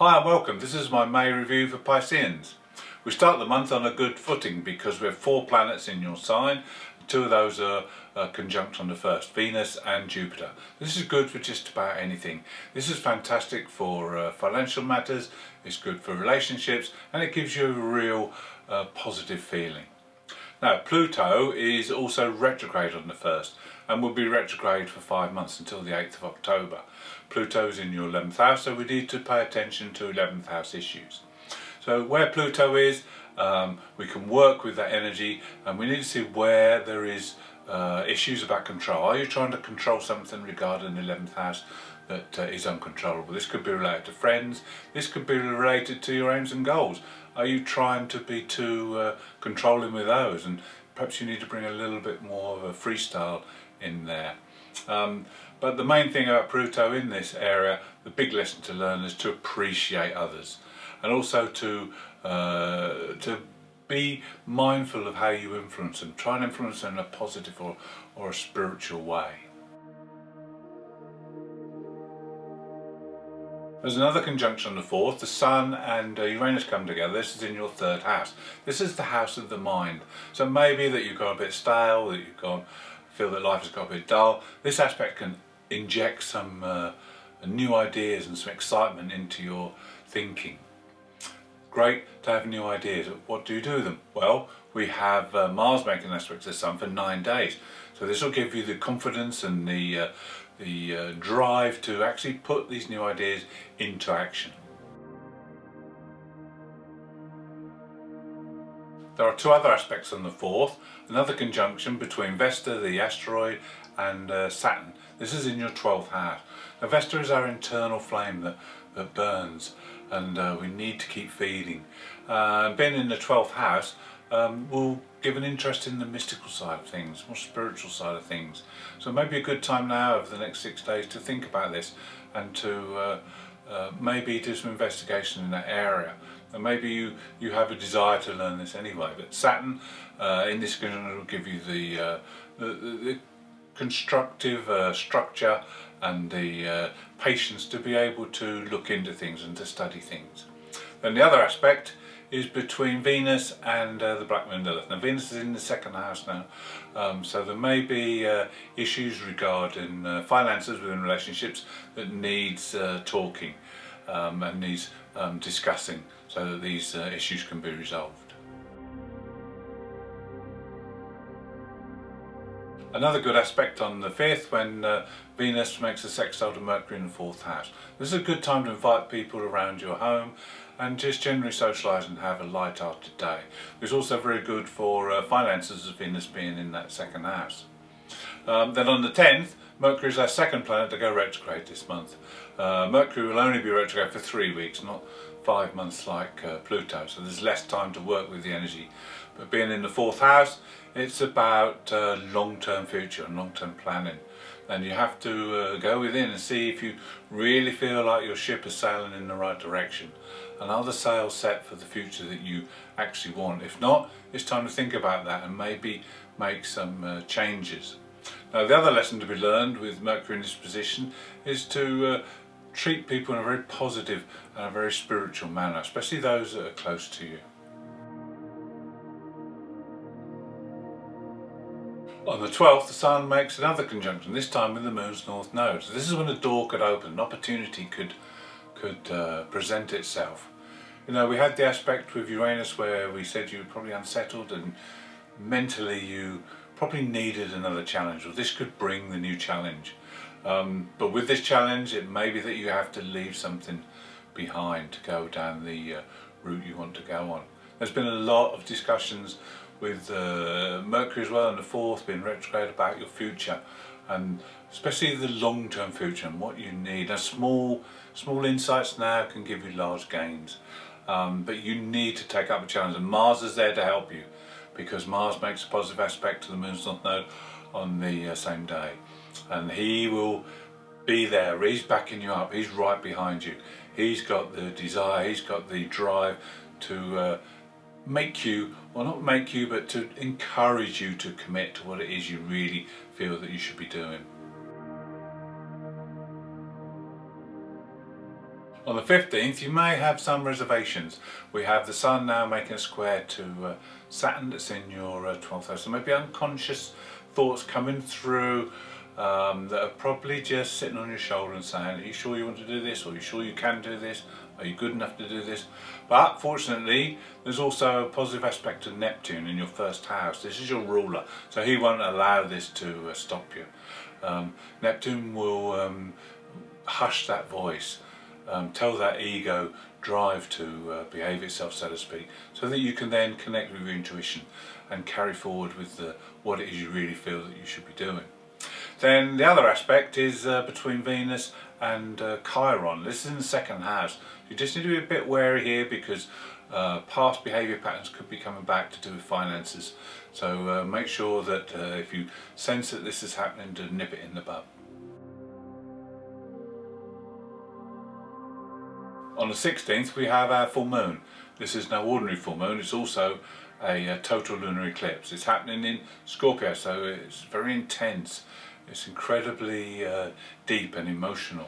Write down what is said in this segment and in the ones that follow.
Hi and welcome. This is my May review for Pisceans. We start the month on a good footing because we have 4 planets in your sign. 2 of those are conjunct on the 1st, Venus and Jupiter. This is good for just about anything. This is fantastic for financial matters, it's good for relationships, and it gives you a real positive feeling. Now, Pluto is also retrograde on the 1st and will be retrograde for 5 months until the 8th of October. Pluto is in your 11th house, so we need to pay attention to 11th house issues. So where Pluto is, we can work with that energy, and we need to see where there is issues about control. Are you trying to control something regarding the 11th house that is uncontrollable? This could be related to friends, this could be related to your aims and goals. Are you trying to be too controlling with those? And perhaps you need to bring a little bit more of a freestyle in there. But the main thing about Pluto in this area, the big lesson to learn, is to appreciate others, and also to be mindful of how you influence them. Try and influence them in a positive or a spiritual way. There's another conjunction on the 4th. The Sun and Uranus come together. This is in your 3rd house. This is the house of the mind. So maybe that you've got a bit stale, that you've got feel that life has got a bit dull. This aspect can inject some new ideas and some excitement into your thinking. Great to have new ideas. What do you do with them? Well, we have Mars making aspects to the Sun for 9 days. So this will give you the confidence and the drive to actually put these new ideas into action. There are 2 other aspects on the 4th, another conjunction between Vesta, the asteroid, and Saturn. This is in your 12th house. Now, Vesta is our internal flame that burns, and we need to keep feeding. Being in the 12th house will give an interest in the mystical side of things, more spiritual side of things. So maybe a good time now over the next 6 days to think about this and to maybe do some investigation in that area. And maybe you have a desire to learn this anyway. But Saturn in this conjunction will give you the constructive structure and the patience to be able to look into things and to study things. Then the other aspect is between Venus and the Black Moon Lilith. Now, Venus is in the 2nd house now, so there may be issues regarding finances within relationships that needs talking and needs discussing, so that these issues can be resolved. Another good aspect on the 5th, when Venus makes a sextile to Mercury in the 4th house. This is a good time to invite people around your home and just generally socialise and have a light-hearted day. It's also very good for finances, as Venus being in that 2nd house. Then on the 10th, Mercury is our 2nd planet to go retrograde this month. Mercury will only be retrograde for 3 weeks, not 5 months like Pluto, so there's less time to work with the energy. But being in the 4th house, it's about long-term future and long-term planning. And you have to go within and see if you really feel like your ship is sailing in the right direction. And are the sails set for the future that you actually want? If not, it's time to think about that and maybe make some changes. Now, the other lesson to be learned with Mercury in this position is to treat people in a very positive and a very spiritual manner, especially those that are close to you. On the 12th, the Sun makes another conjunction, this time with the Moon's North Node. So this is when a door could open, an opportunity could present itself. You know, we had the aspect with Uranus where we said you were probably unsettled and mentally you probably needed another challenge, or this could bring the new challenge. But with this challenge, it may be that you have to leave something behind to go down the route you want to go on. There's been a lot of discussions with Mercury as well in the 4th being retrograde about your future, and especially the long-term future and what you need. Now, small insights now can give you large gains, but you need to take up a challenge, and Mars is there to help you, because Mars makes a positive aspect to the Moon's North Node on the same day, and he will be there. He's backing you up, he's right behind you. He's got the desire, he's got the drive to make you, well, not make you, but to encourage you to commit to what it is you really feel that you should be doing. On On the 15th, you may have some reservations. We have the Sun now making a square to Saturn that's in your 12th house. So maybe unconscious thoughts coming through that are probably just sitting on your shoulder and saying, are you sure you want to do this? Or are you sure you can do this? Are you good enough to do this? But fortunately, there's also a positive aspect to Neptune in your first house. This is your ruler, so he won't allow this to stop you. Neptune will hush that voice, tell that ego drive to behave itself, so to speak, so that you can then connect with your intuition and carry forward with what it is you really feel that you should be doing. Then the other aspect is between Venus and Chiron. This is in the second house. You just need to be a bit wary here because past behaviour patterns could be coming back to do with finances. So make sure that if you sense that this is happening, to nip it in the bud. On the 16th we have our full moon. This is no ordinary full moon, it's also a total lunar eclipse. It's happening in Scorpio, so it's very intense. It's incredibly deep and emotional.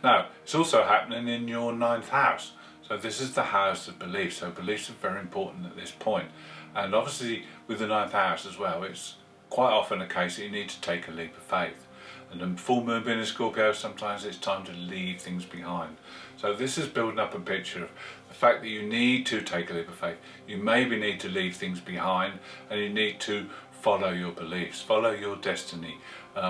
Now, it's also happening in your 9th house. So this is the house of beliefs. So beliefs are very important at this point. And obviously with the 9th house as well, it's quite often a case that you need to take a leap of faith. And the full moon being in Scorpio, sometimes it's time to leave things behind. So this is building up a picture of the fact that you need to take a leap of faith. You maybe need to leave things behind and you need to follow your beliefs, follow your destiny.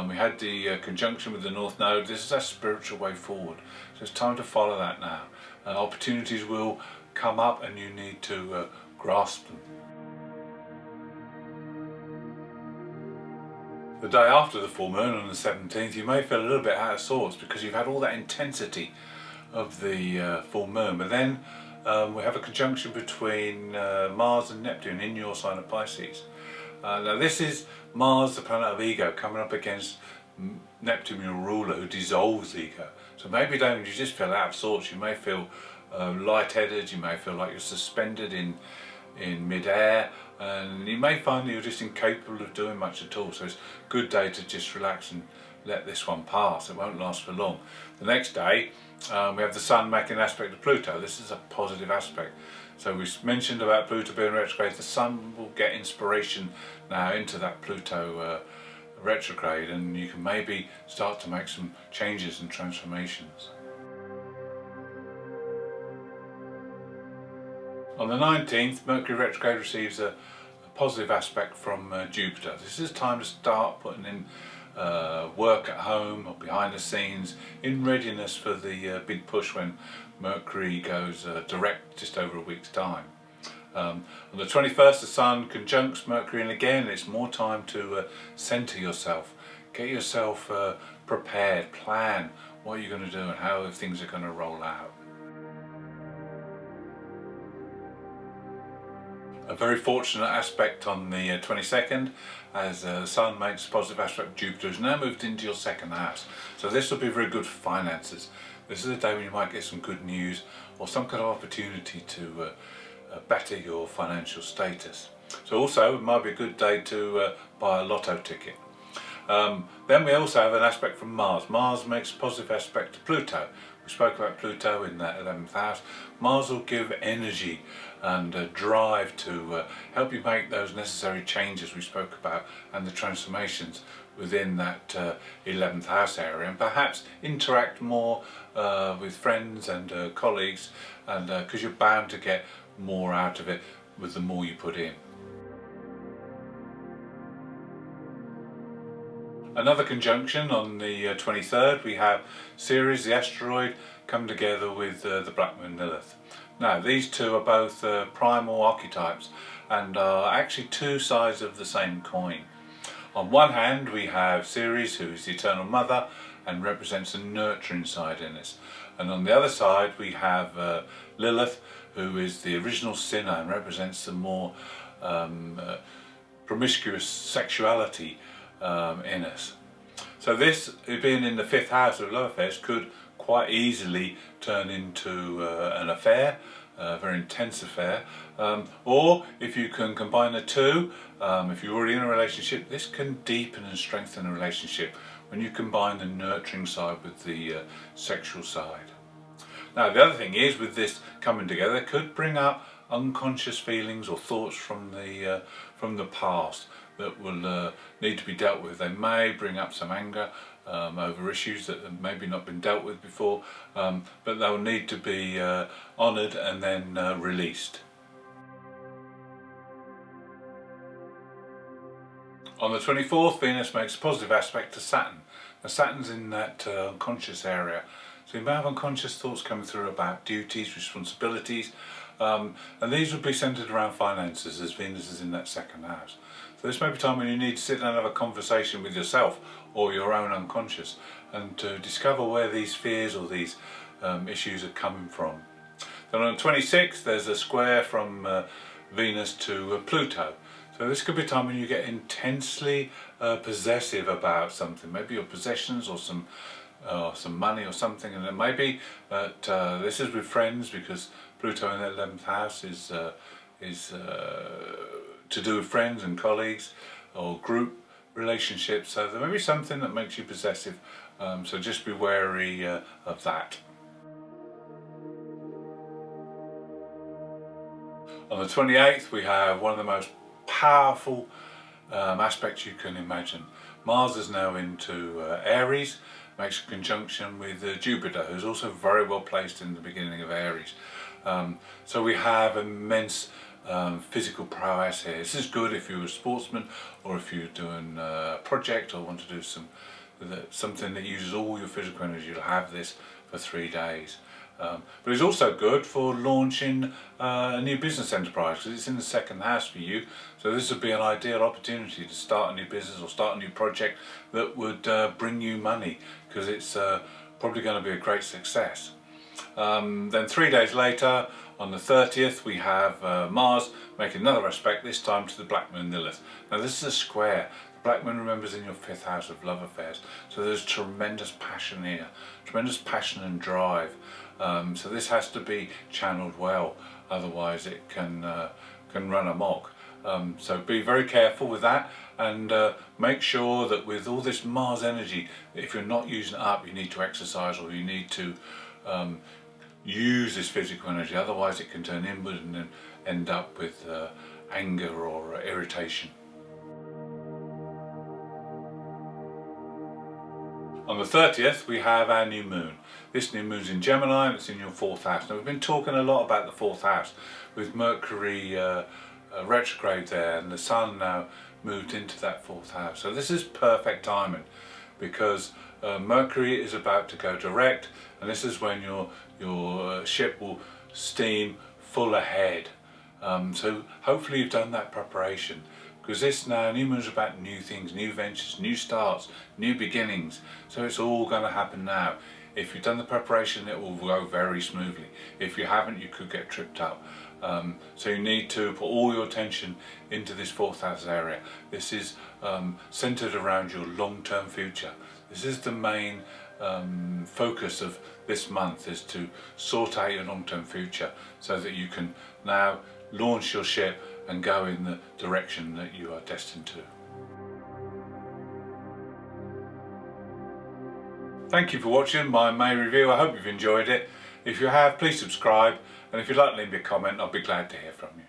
We had the conjunction with the North Node. This is our spiritual way forward. So it's time to follow that now. Opportunities will come up and you need to grasp them. The day after the full moon on the 17th, you may feel a little bit out of sorts because you've had all that intensity of the full moon. But then we have a conjunction between Mars and Neptune in your sign of Pisces. Now this is Mars, the planet of ego, coming up against Neptune, your ruler, who dissolves ego. So maybe don't you just feel out of sorts. You may feel light-headed, you may feel like you're suspended in mid-air, and you may find that you're just incapable of doing much at all. So it's a good day to just relax and let this one pass. It won't last for long. The next day we have the Sun making an aspect to Pluto. This is a positive aspect. So we mentioned about Pluto being retrograde. The Sun will get inspiration now into that Pluto retrograde, and you can maybe start to make some changes and transformations. On the 19th, Mercury Retrograde receives a positive aspect from Jupiter. This is time to start putting in work at home or behind the scenes in readiness for the big push when Mercury goes direct just over a week's time. On the 21st, the Sun conjuncts Mercury, and again it's more time to centre yourself, get yourself prepared, plan what you're going to do and how things are going to roll out. A very fortunate aspect on the 22nd, as the Sun makes a positive aspect with Jupiter, has now moved into your second house. So this will be very good for finances. This is a day when you might get some good news or some kind of opportunity to better your financial status. So also it might be a good day to buy a lotto ticket. Then we also have an aspect from Mars. Mars makes a positive aspect to Pluto. We spoke about Pluto in that 11th house. Mars will give energy and drive to help you make those necessary changes we spoke about and the transformations within that 11th house area, and perhaps interact more with friends and colleagues, and because you're bound to get more out of it with the more you put in. Another conjunction on the 23rd, we have Ceres, the asteroid, come together with the black moon Lilith. Now these two are both primal archetypes and are actually two sides of the same coin. On one hand we have Ceres, who is the eternal mother and represents the nurturing side in us, and on the other side we have Lilith, who is the original sinner and represents the more promiscuous sexuality in us. So this, being in the 5th house of love affairs, could quite easily turn into an affair, a very intense affair, or if you can combine the two, if you're already in a relationship, this can deepen and strengthen a relationship when you combine the nurturing side with the sexual side. Now the other thing is, with this coming together, it could bring up unconscious feelings or thoughts from the past that will need to be dealt with. They may bring up some anger over issues that have maybe not been dealt with before, but they'll need to be honoured and then released. On the 24th, Venus makes a positive aspect to Saturn. Now Saturn's in that unconscious area, so you may have unconscious thoughts coming through about duties, responsibilities, and these would be centred around finances, as Venus is in that second house. So this may be a time when you need to sit down and have a conversation with yourself or your own unconscious, and to discover where these fears or these issues are coming from. Then on the 26th, there's a square from Venus to Pluto. So this could be a time when you get intensely possessive about something, maybe your possessions or some money or something, and it may be that this is with friends, because Pluto in the 11th house is to do with friends and colleagues or group relationships. So there may be something that makes you possessive, so just be wary of that. On the 28th, we have one of the most powerful aspects you can imagine. Mars is now into Aries, makes a conjunction with Jupiter, who's also very well placed in the beginning of Aries. So we have immense physical prowess here. This is good if you're a sportsman, or if you're doing a project or want to do something that uses all your physical energy. You'll have this for 3 days. But it's also good for launching a new business enterprise, because it's in the second house for you. So this would be an ideal opportunity to start a new business or start a new project that would bring you money, because it's probably going to be a great success. Then 3 days later, on the 30th, we have Mars making another aspect, this time to the Black Moon Lilith. Now this is a square. The Black Moon, remembers, in your 5th house of love affairs. So there's tremendous passion here, tremendous passion and drive. So this has to be channeled well, otherwise it can run amok. So be very careful with that, and make sure that with all this Mars energy, if you're not using it up, you need to exercise, or you need to use this physical energy, otherwise it can turn inward and then end up with anger or irritation. On the 30th, we have our new moon. This new moon's in Gemini, and it's in your 4th house. Now we've been talking a lot about the 4th house with Mercury Retrograde there, and the Sun now moved into that 4th house. So this is perfect timing, because Mercury is about to go direct, and this is when your ship will steam full ahead. So hopefully you've done that preparation, because this now, new moon is about new things, new ventures, new starts, new beginnings. So it's all going to happen now. If you've done the preparation, it will go very smoothly. If you haven't, you could get tripped up. So you need to put all your attention into this 4th house area. This is centered around your long-term future. This is the main focus of this month, is to sort out your long-term future, so that you can now launch your ship and go in the direction that you are destined to. Thank you for watching my May review. I hope you've enjoyed it. If you have, please subscribe, and if you'd like to leave me a comment, I'll be glad to hear from you.